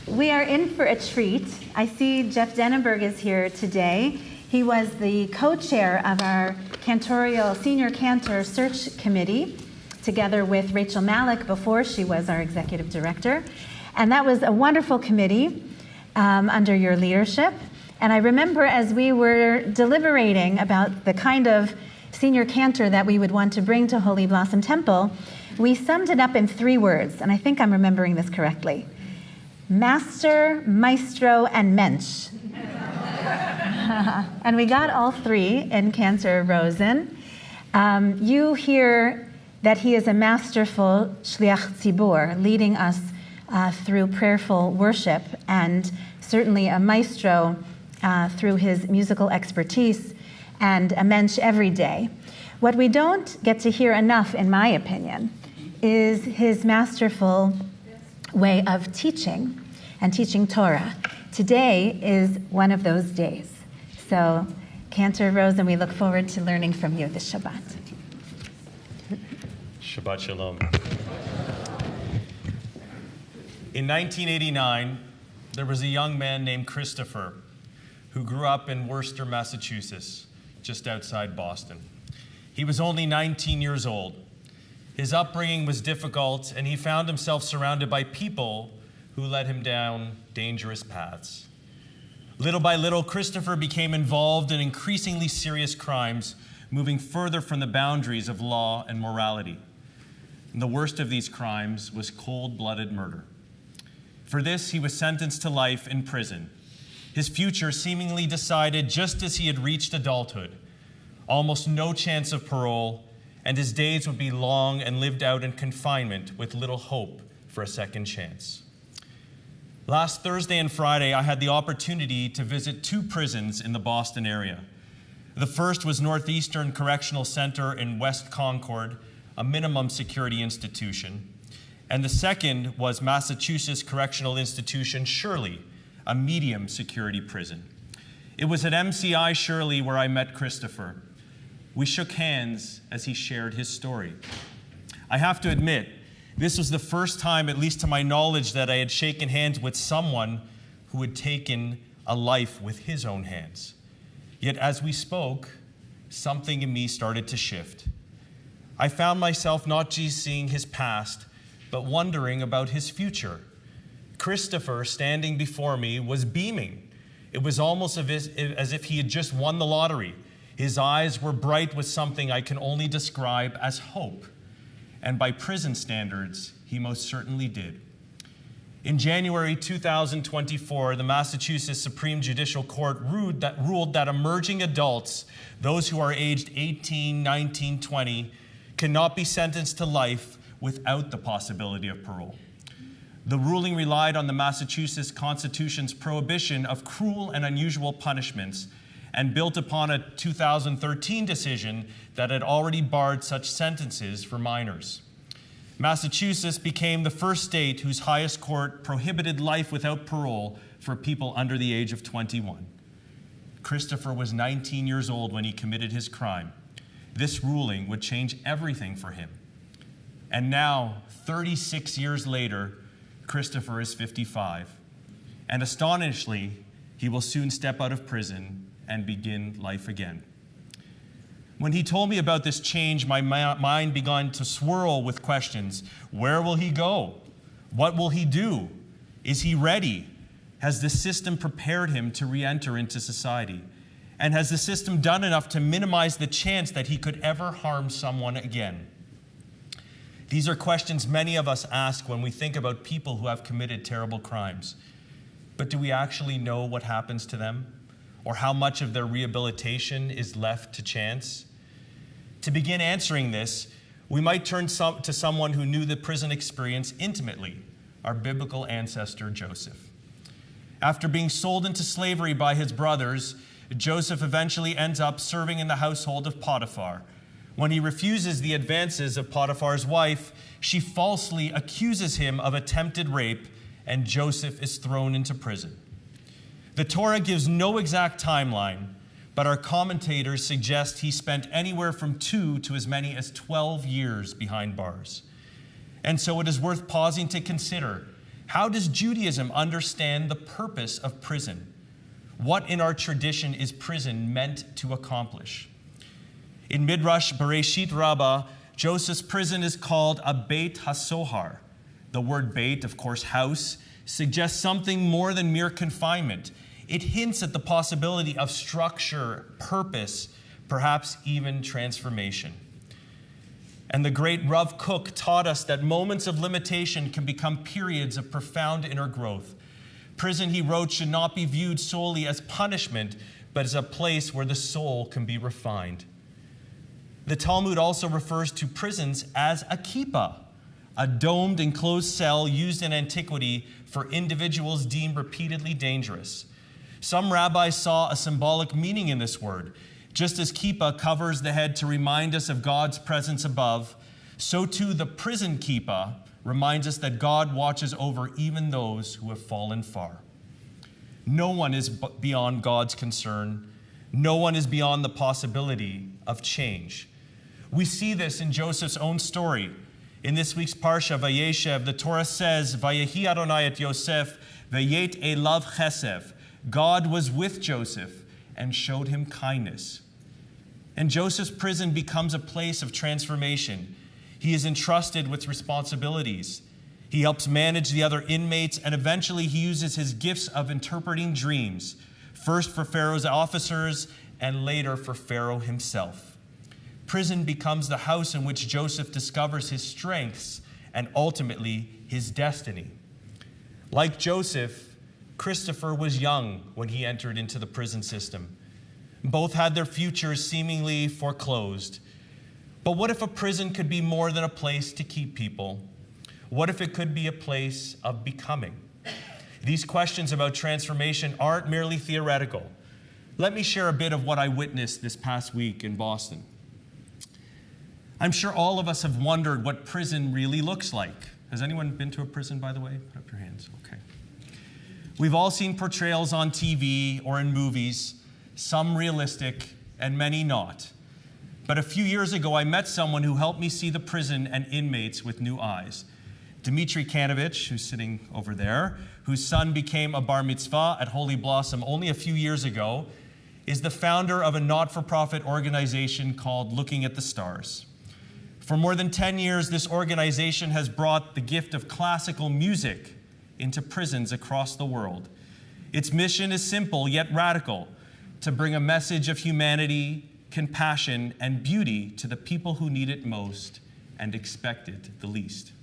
We are in for a treat. I see Jeff Dennenberg is here today. He was the co-chair of our Senior Cantor Search Committee, together with Rachel Malik before she was our executive director. And that was a wonderful committee under your leadership. And I remember as we were deliberating about the kind of senior cantor that we would want to bring to Holy Blossom Temple, we summed it up in 3 words, and I think I'm remembering this correctly. Master, Maestro, and Mensch. And we got all 3 in Cantor Rosen. You hear that he is a masterful shliach tzibur, leading us through prayerful worship, and certainly a maestro through his musical expertise, and a mensch every day. What we don't get to hear enough, in my opinion, is his masterful way of teaching and teaching Torah. Today is one of those days. So, Cantor Rosen, we look forward to learning from you this Shabbat. Shabbat Shalom. In 1989, there was a young man named Christopher who grew up in Worcester, Massachusetts, just outside Boston. He was only 19 years old. His upbringing was difficult, and he found himself surrounded by people who led him down dangerous paths. Little by little, Christopher became involved in increasingly serious crimes, moving further from the boundaries of law and morality. And the worst of these crimes was cold-blooded murder. For this, he was sentenced to life in prison. His future seemingly decided just as he had reached adulthood. Almost no chance of parole, and his days would be long and lived out in confinement with little hope for a second chance. Last Thursday and Friday, I had the opportunity to visit 2 prisons in the Boston area. The first was Northeastern Correctional Center in West Concord, a minimum security institution. And the second was Massachusetts Correctional Institution Shirley, a medium security prison. It was at MCI Shirley where I met Christopher. We shook hands as he shared his story. I have to admit, this was the first time, at least to my knowledge, that I had shaken hands with someone who had taken a life with his own hands. Yet as we spoke, something in me started to shift. I found myself not just seeing his past, but wondering about his future. Christopher, standing before me, was beaming. It was almost as if he had just won the lottery. His eyes were bright with something I can only describe as hope. And by prison standards, he most certainly did. In January 2024, the Massachusetts Supreme Judicial Court ruled that emerging adults, those who are aged 18, 19, 20, cannot be sentenced to life without the possibility of parole. The ruling relied on the Massachusetts Constitution's prohibition of cruel and unusual punishments and built upon a 2013 decision that had already barred such sentences for minors. Massachusetts became the first state whose highest court prohibited life without parole for people under the age of 21. Christopher was 19 years old when he committed his crime. This ruling would change everything for him. And now, 36 years later, Christopher is 55. And astonishingly, he will soon step out of prison and begin life again. When he told me about this change, my mind began to swirl with questions. Where will he go? What will he do? Is he ready? Has the system prepared him to re-enter into society? And has the system done enough to minimize the chance that he could ever harm someone again? These are questions many of us ask when we think about people who have committed terrible crimes. But do we actually know what happens to them? Or how much of their rehabilitation is left to chance? To begin answering this, we might turn to someone who knew the prison experience intimately, our biblical ancestor Joseph. After being sold into slavery by his brothers, Joseph eventually ends up serving in the household of Potiphar. When he refuses the advances of Potiphar's wife, she falsely accuses him of attempted rape, and Joseph is thrown into prison. The Torah gives no exact timeline, but our commentators suggest he spent anywhere from 2 to as many as 12 years behind bars. And so it is worth pausing to consider How does Judaism understand the purpose of prison? What in our tradition is prison meant to accomplish? In Midrash Bereshit Rabbah, Joseph's prison is called a Beit HaSohar. The word Beit, of course, house, suggests something more than mere confinement. It hints at the possibility of structure, purpose, perhaps even transformation. And the great Rav Kook taught us that moments of limitation can become periods of profound inner growth. Prison, he wrote, should not be viewed solely as punishment, but as a place where the soul can be refined. The Talmud also refers to prisons as a kippah, a domed enclosed cell used in antiquity for individuals deemed repeatedly dangerous. Some rabbis saw a symbolic meaning in this word. Just as kippah covers the head to remind us of God's presence above, so too the prison kippah reminds us that God watches over even those who have fallen far. No one is beyond God's concern. No one is beyond the possibility of change. We see this in Joseph's own story. In this week's Parsha, Vayeshev, the Torah says, Vayehi Adonai et Yosef, Vayet elav chesed. God was with Joseph and showed him kindness. And Joseph's prison becomes a place of transformation. He is entrusted with responsibilities. He helps manage the other inmates, and eventually he uses his gifts of interpreting dreams, first for Pharaoh's officers and later for Pharaoh himself. Prison becomes the house in which Joseph discovers his strengths and ultimately his destiny. Like Joseph, Christopher was young when he entered into the prison system. Both had their futures seemingly foreclosed. But what if a prison could be more than a place to keep people? What if it could be a place of becoming? These questions about transformation aren't merely theoretical. Let me share a bit of what I witnessed this past week in Boston. I'm sure all of us have wondered what prison really looks like. Has anyone been to a prison, by the way? Put up your hands. Okay. We've all seen portrayals on TV or in movies, some realistic and many not. But a few years ago, I met someone who helped me see the prison and inmates with new eyes. Dmitry Kanovich, who's sitting over there, whose son became a bar mitzvah at Holy Blossom only a few years ago, is the founder of a not-for-profit organization called Looking at the Stars. For more than 10 years, this organization has brought the gift of classical music into prisons across the world. Its mission is simple yet radical: to bring a message of humanity, compassion, and beauty to the people who need it most and expect it the least.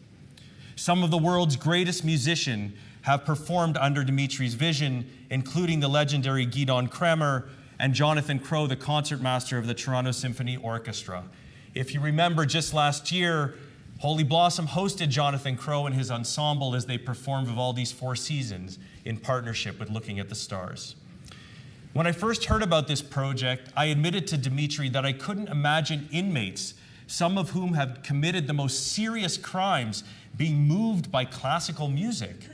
Some of the world's greatest musicians have performed under Dmitry's vision, including the legendary Gidon Kremer and Jonathan Crow, the concertmaster of the Toronto Symphony Orchestra. If you remember, just last year, Holy Blossom hosted Jonathan Crow and his ensemble as they performed Vivaldi's Four Seasons in partnership with Looking at the Stars. When I first heard about this project, I admitted to Dmitry that I couldn't imagine inmates, some of whom have committed the most serious crimes, being moved by classical music.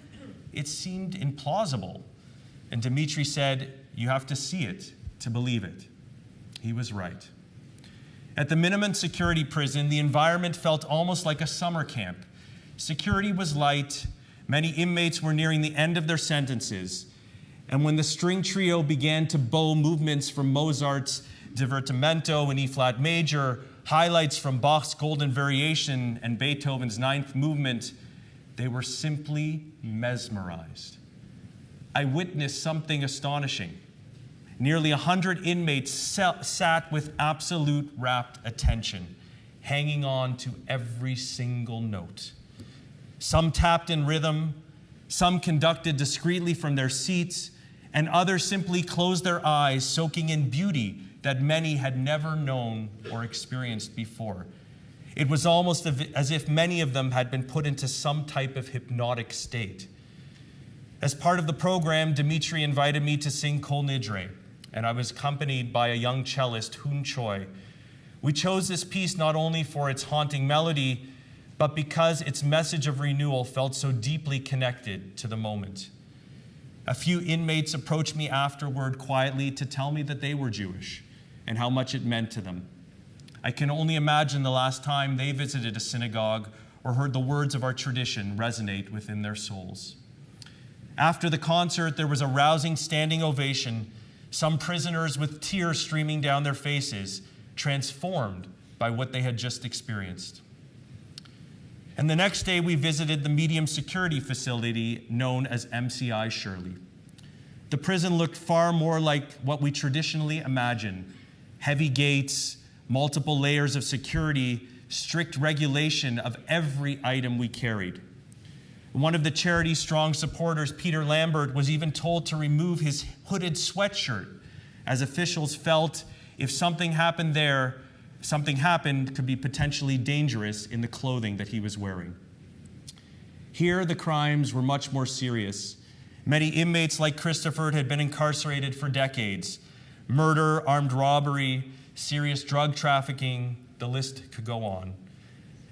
It seemed implausible. And Dmitry said, "You have to see it to believe it." He was right. At the minimum security prison, the environment felt almost like a summer camp. Security was light. Many inmates were nearing the end of their sentences. And when the string trio began to bow movements from Mozart's Divertimento in E-flat major, highlights from Bach's Golden Variation and Beethoven's Ninth Movement, they were simply mesmerized. I witnessed something astonishing. Nearly 100 inmates sat with absolute rapt attention, hanging on to every single note. Some tapped in rhythm, some conducted discreetly from their seats, and others simply closed their eyes, soaking in beauty that many had never known or experienced before. It was almost as if many of them had been put into some type of hypnotic state. As part of the program, Dmitry invited me to sing Kol Nidre, and I was accompanied by a young cellist, Hoon Choi. We chose this piece not only for its haunting melody, but because its message of renewal felt so deeply connected to the moment. A few inmates approached me afterward quietly to tell me that they were Jewish and how much it meant to them. I can only imagine the last time they visited a synagogue or heard the words of our tradition resonate within their souls. After the concert, there was a rousing standing ovation, some prisoners with tears streaming down their faces, transformed by what they had just experienced. And the next day, we visited the medium security facility known as MCI Shirley. The prison looked far more like what we traditionally imagine: heavy gates, multiple layers of security, strict regulation of every item we carried. One of the charity's strong supporters, Peter Lambert, was even told to remove his hooded sweatshirt, as officials felt if something happened there, something happened could be potentially dangerous in the clothing that he was wearing. Here, the crimes were much more serious. Many inmates like Christopher had been incarcerated for decades. Murder, armed robbery, serious drug trafficking, the list could go on.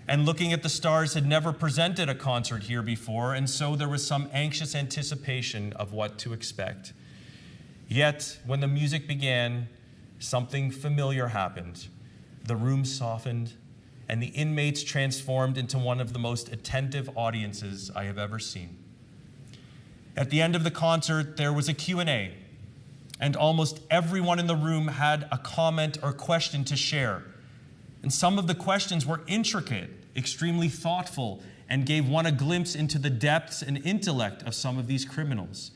And Looking at the Stars had never presented a concert here before, and so there was some anxious anticipation of what to expect. Yet, when the music began, something familiar happened. The room softened, and the inmates transformed into one of the most attentive audiences I have ever seen. At the end of the concert, there was a Q&A, and almost everyone in the room had a comment or question to share. And some of the questions were intricate, extremely thoughtful, and gave one a glimpse into the depths and intellect of some of these criminals.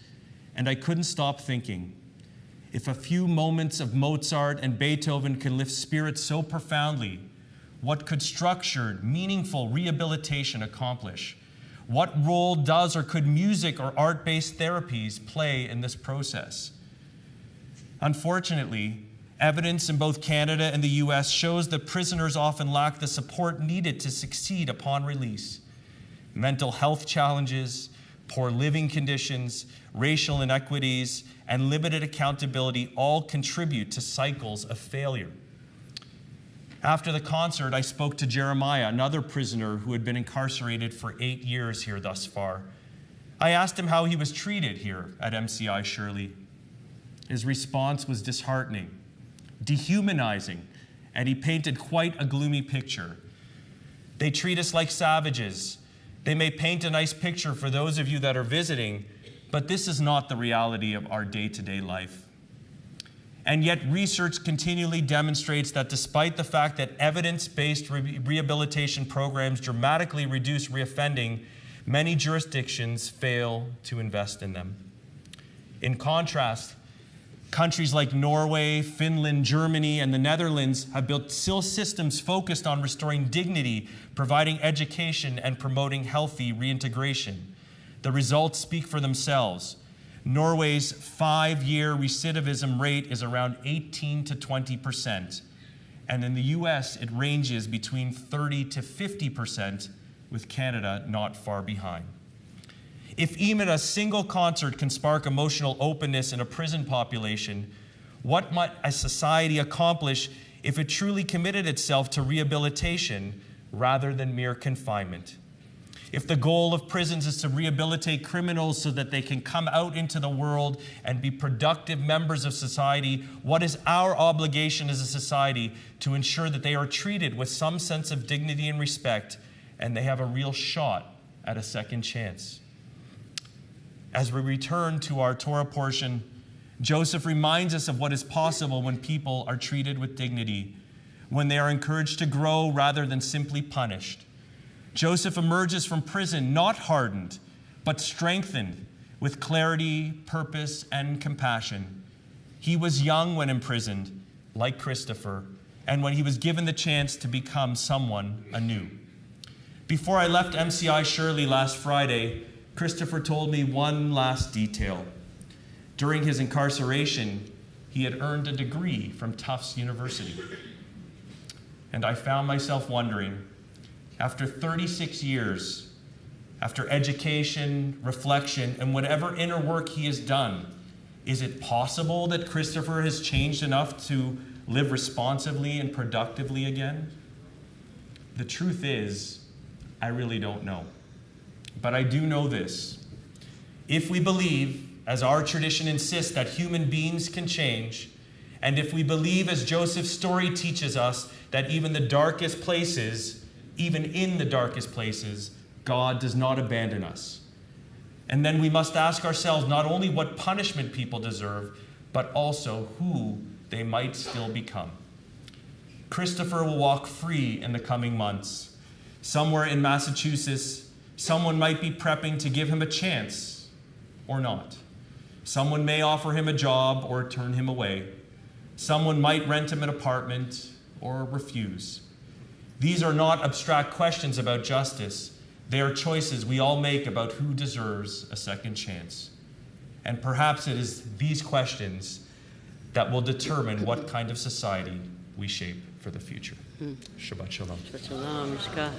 And I couldn't stop thinking, if a few moments of Mozart and Beethoven can lift spirits so profoundly, what could structured, meaningful rehabilitation accomplish? What role does or could music or art-based therapies play in this process? Unfortunately, evidence in both Canada and the US shows that prisoners often lack the support needed to succeed upon release. Mental health challenges, poor living conditions, racial inequities, and limited accountability all contribute to cycles of failure. After the concert, I spoke to Jeremiah, another prisoner who had been incarcerated for 8 years here thus far. I asked him how he was treated here at MCI Shirley. His response was disheartening, dehumanizing, and he painted quite a gloomy picture. They treat us like savages. They may paint a nice picture for those of you that are visiting, but this is not the reality of our day-to-day life. And yet research continually demonstrates that despite the fact that evidence-based rehabilitation programs dramatically reduce reoffending, many jurisdictions fail to invest in them. In contrast, countries like Norway, Finland, Germany, and the Netherlands have built systems focused on restoring dignity, providing education, and promoting healthy reintegration. The results speak for themselves. Norway's 5-year recidivism rate is around 18 to 20%, and in the US, it ranges between 30 to 50%, with Canada not far behind. If even a single concert can spark emotional openness in a prison population, what might a society accomplish if it truly committed itself to rehabilitation rather than mere confinement? If the goal of prisons is to rehabilitate criminals so that they can come out into the world and be productive members of society, what is our obligation as a society to ensure that they are treated with some sense of dignity and respect, and they have a real shot at a second chance? As we return to our Torah portion, Joseph reminds us of what is possible when people are treated with dignity, when they are encouraged to grow rather than simply punished. Joseph emerges from prison not hardened, but strengthened with clarity, purpose, and compassion. He was young when imprisoned, like Christopher, and when he was given the chance to become someone anew. Before I left MCI Shirley last Friday, Christopher told me one last detail. During his incarceration, he had earned a degree from Tufts University. And I found myself wondering, after 36 years, after education, reflection, and whatever inner work he has done, is it possible that Christopher has changed enough to live responsibly and productively again? The truth is, I really don't know. But I do know this. If we believe, as our tradition insists, that human beings can change, and if we believe, as Joseph's story teaches us, that even the darkest places even in the darkest places, God does not abandon us. And then we must ask ourselves not only what punishment people deserve, but also who they might still become. Christopher will walk free in the coming months. Somewhere in Massachusetts, someone might be prepping to give him a chance, or not. Someone may offer him a job or turn him away. Someone might rent him an apartment or refuse. These are not abstract questions about justice. They are choices we all make about who deserves a second chance. And perhaps it is these questions that will determine what kind of society we shape for the future. Shabbat shalom. Shabbat shalom, Mishka.